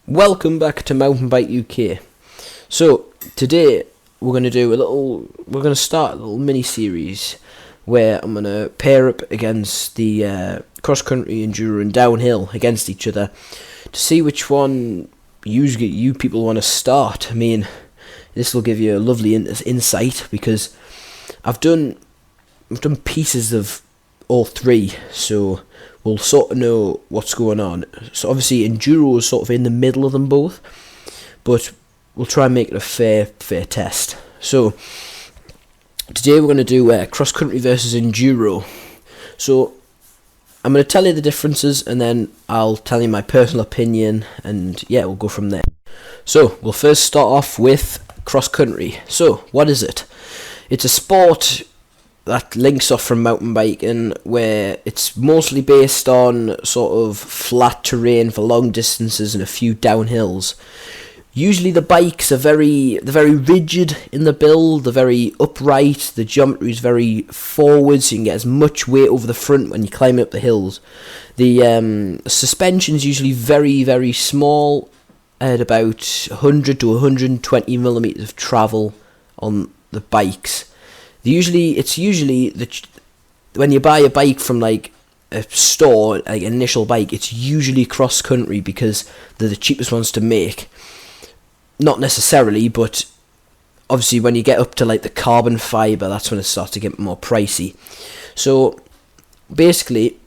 Welcome back to Mountain Bike UK. So today we're going to start a little mini series where I'm going to pair up against the cross country, enduro and downhill against each other to see which one you people want to start. I mean, this will give you a lovely insight because I've done pieces of all three, so we'll sort of know what's going on. So obviously enduro is sort of in the middle of them both, but we'll try and make it a fair test. So today we're going to do cross country versus enduro. So I'm going to tell you the differences and then I'll tell you my personal opinion, and yeah, we'll go from there. So we'll first start off with cross country. So what is it? It's a sport that links off from mountain biking, where it's mostly based on sort of flat terrain for long distances and a few downhills. Usually the bikes are very rigid in the build, they're very upright, the geometry is very forward, so you can get as much weight over the front when you climb up the hills. The suspension's usually very small, at about 100 to 120 millimeters of travel on the bikes. It's usually when you buy a bike from like a store, like an initial bike, it's usually cross country because they're the cheapest ones to make. Not necessarily, but obviously when you get up to like the carbon fibre, that's when it starts to get more pricey. So basically,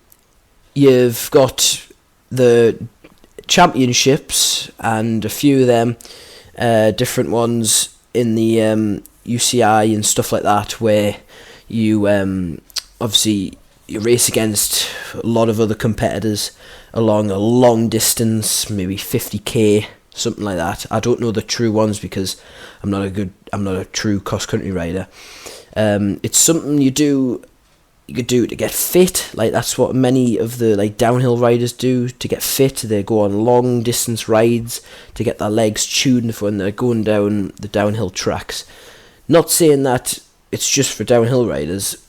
you've got the championships and a few of them, different ones in the UCI and stuff like that, where you obviously you race against a lot of other competitors along a long distance, maybe 50k, something like that. I don't know the true ones because I'm not a true cross country rider. It's something you could do to get fit. Like that's what many of the like downhill riders do to get fit. They go on long distance rides to get their legs tuned for when they're going down the downhill tracks. Not saying that it's just for downhill riders.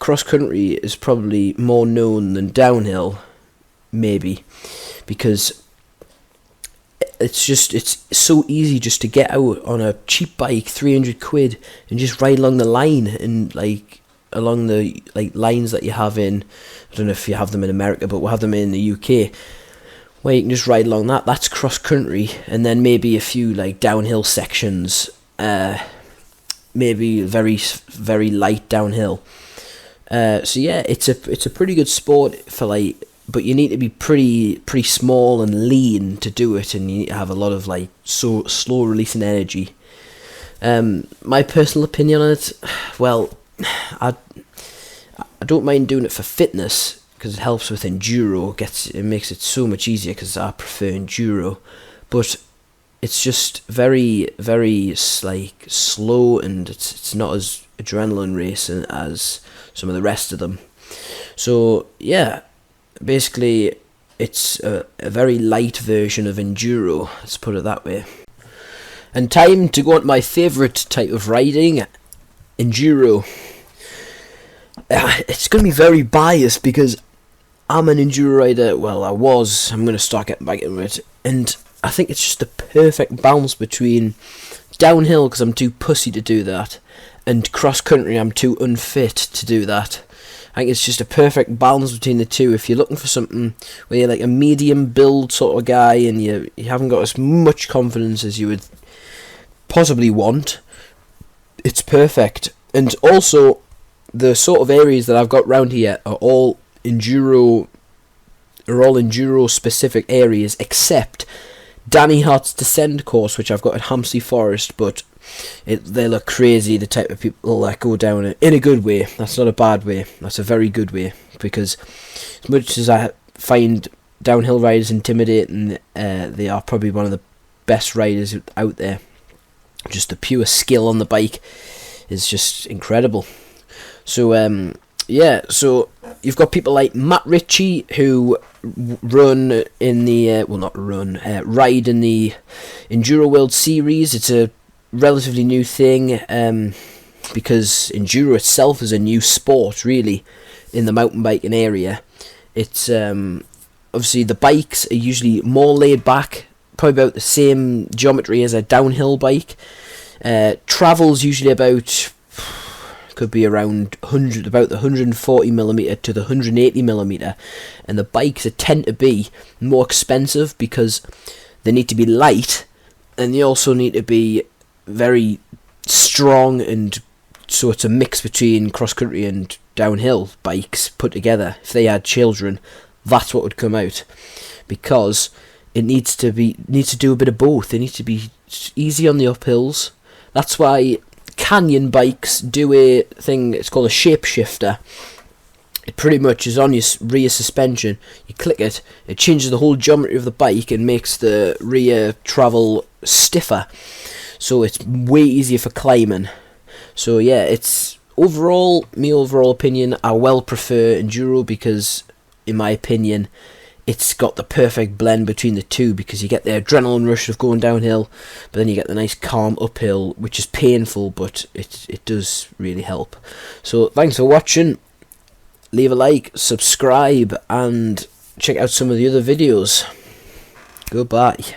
Cross country is probably more known than downhill, maybe, because it's so easy just to get out on a cheap bike, 300 quid, and just ride along the line and like along the like lines that you have in, I don't know if you have them in America, but we'll have them in the UK, where you can just ride along that. That's cross country, and then maybe a few like downhill sections. Maybe very light downhill. So yeah, it's a pretty good sport for like, but you need to be pretty small and lean to do it, and you need to have a lot of like slow releasing energy. My personal opinion on it, well, I don't mind doing it for fitness because it helps with enduro. It makes it so much easier because I prefer enduro, but it's just very like slow, and it's not as adrenaline racing as some of the rest of them. So yeah, basically it's a very light version of enduro, let's put it that way. And time to go on to my favourite type of riding, enduro. It's going to be very biased because I'm an enduro rider. Well, I'm going to start getting back into it, and I think it's just the perfect balance between downhill, because I'm too pussy to do that, and cross country, I'm too unfit to do that. I think it's just a perfect balance between the two. If you're looking for something where you're like a medium build sort of guy and you haven't got as much confidence as you would possibly want, it's perfect. And also, the sort of areas that I've got round here are all enduro specific areas, except Danny Hart's descent course, which I've got at Hampstead Forest, but they look crazy, the type of people that go down it in a good way. That's not a bad way, that's a very good way, because as much as I find downhill riders intimidating, they are probably one of the best riders out there. Just the pure skill on the bike is just incredible. So yeah, so you've got people like Matt Ritchie who ride in the Enduro World Series. It's a relatively new thing because enduro itself is a new sport really in the mountain biking area. It's obviously the bikes are usually more laid back probably about the same geometry as a downhill bike. Travels usually about, could be around about the 140mm to the 180mm, and the bikes tend to be more expensive because they need to be light, and they also need to be very strong, and so it's a mix between cross-country and downhill bikes put together. If they had children, that's what would come out, because it needs to do a bit of both. They need to be easy on the uphills. That's why canyon bikes do a thing, it's called a shapeshifter. It pretty much is on your rear suspension. You click it, it changes the whole geometry of the bike and makes the rear travel stiffer, so it's way easier for climbing. So yeah, it's overall, my overall opinion, I well prefer Enduro, because in my opinion it's got the perfect blend between the two, because you get the adrenaline rush of going downhill, but then you get the nice calm uphill, which is painful, but it does really help. So thanks for watching. Leave a like, subscribe, and check out some of the other videos. Goodbye.